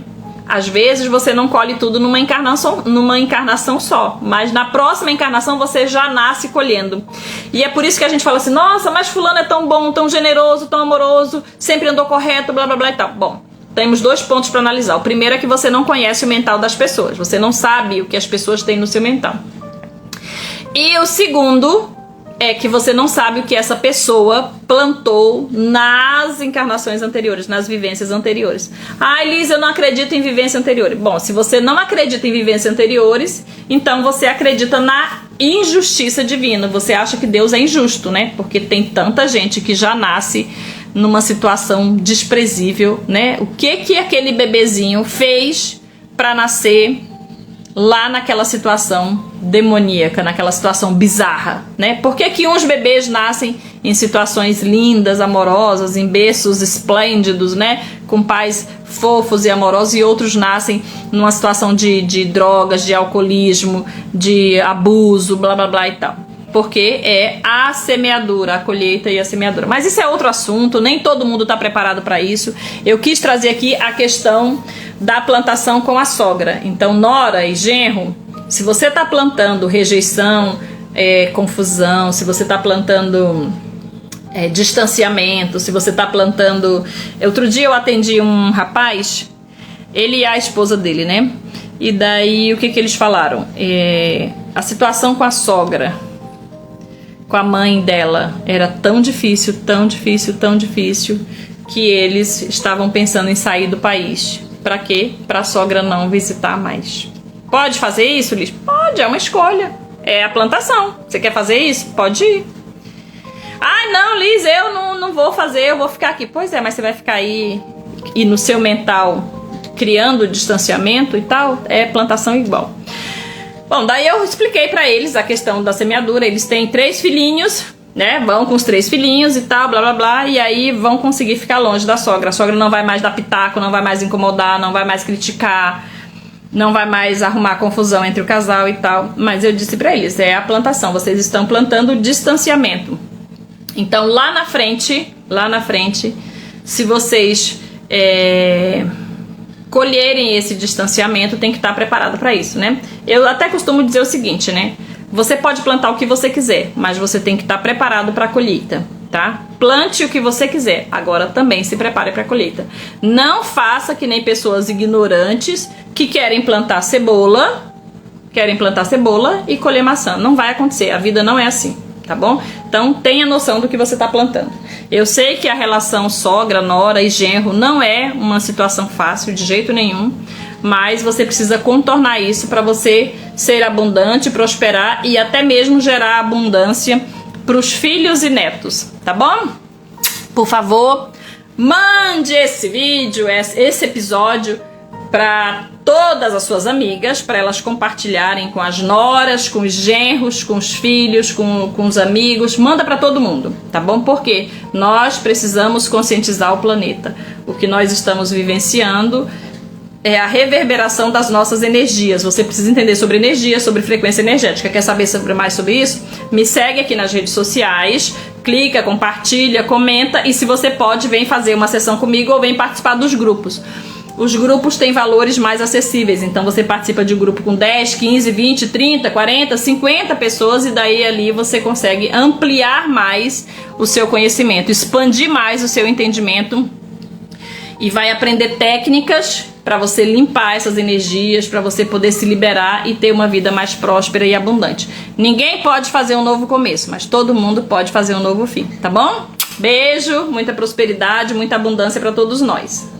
Às vezes você não colhe tudo numa encarnação só, mas na próxima encarnação você já nasce colhendo. E é por isso que a gente fala assim, nossa, mas fulano é tão bom, tão generoso, tão amoroso, sempre andou correto, blá blá blá e tal. Bom, temos 2 pontos para analisar. O primeiro é que você não conhece o mental das pessoas, você não sabe o que as pessoas têm no seu mental. E o segundo é que você não sabe o que essa pessoa plantou nas encarnações anteriores, nas vivências anteriores. Ah, Liz, eu não acredito em vivências anteriores. Bom, se você não acredita em vivências anteriores, então você acredita na injustiça divina. Você acha que Deus é injusto, né? Porque tem tanta gente que já nasce numa situação desprezível, né? O que aquele bebezinho fez para nascer lá naquela situação demoníaca, naquela situação bizarra, né? Por que uns bebês nascem em situações lindas, amorosas, em berços esplêndidos, né? Com pais fofos e amorosos, e outros nascem numa situação de drogas, de alcoolismo, de abuso, blá blá blá e tal. Porque é a semeadura, a colheita e a semeadura. Mas isso é outro assunto, nem todo mundo está preparado para isso. Eu quis trazer aqui a questão da plantação com a sogra. Então, nora e genro, se você está plantando rejeição, confusão, se você está plantando distanciamento, se você está plantando... Outro dia eu atendi um rapaz, ele e a esposa dele, né? E daí, o que eles falaram? A situação com a sogra, com a mãe dela, era tão difícil, tão difícil, tão difícil, que eles estavam pensando em sair do país. Pra quê? Pra sogra não visitar mais. Pode fazer isso, Liz? Pode, é uma escolha. É a plantação. Você quer fazer isso? Pode ir. Ah, não, Liz, eu não vou fazer, eu vou ficar aqui. Pois é, mas você vai ficar aí e no seu mental criando distanciamento e tal, é plantação igual. Bom, daí eu expliquei pra eles a questão da semeadura. Eles têm 3 filhinhos, né? Vão com os 3 filhinhos e tal, blá blá blá, e aí vão conseguir ficar longe da sogra. A sogra não vai mais dar pitaco, não vai mais incomodar, não vai mais criticar, não vai mais arrumar confusão entre o casal e tal. Mas eu disse pra eles, é a plantação, vocês estão plantando distanciamento. Então lá na frente, se vocês colherem esse distanciamento, tem que estar preparado para isso, né? Eu até costumo dizer o seguinte, né? Você pode plantar o que você quiser, mas você tem que estar preparado para a colheita, tá? Plante o que você quiser, agora também se prepare para a colheita. Não faça que nem pessoas ignorantes que querem plantar cebola, querem plantar cebola e colher maçã. Não vai acontecer, a vida não é assim, tá bom? Então tenha noção do que você está plantando. Eu sei que a relação sogra, nora e genro não é uma situação fácil de jeito nenhum, mas você precisa contornar isso para você ser abundante, prosperar e até mesmo gerar abundância para os filhos e netos, tá bom? Por favor, mande esse vídeo, esse episódio para todas as suas amigas, para elas compartilharem com as noras, com os genros, com os filhos, com os amigos. Manda para todo mundo, tá bom? Porque nós precisamos conscientizar o planeta. O que nós estamos vivenciando é a reverberação das nossas energias. Você precisa entender sobre energia, sobre frequência energética. Quer saber mais sobre isso? Me segue aqui nas redes sociais, clica, compartilha, comenta, e se você pode, vem fazer uma sessão comigo ou vem participar dos grupos. Os grupos têm valores mais acessíveis, então você participa de um grupo com 10, 15, 20, 30, 40, 50 pessoas, e daí ali você consegue ampliar mais o seu conhecimento, expandir mais o seu entendimento e vai aprender técnicas para você limpar essas energias, para você poder se liberar e ter uma vida mais próspera e abundante. Ninguém pode fazer um novo começo, mas todo mundo pode fazer um novo fim, tá bom? Beijo, muita prosperidade, muita abundância para todos nós.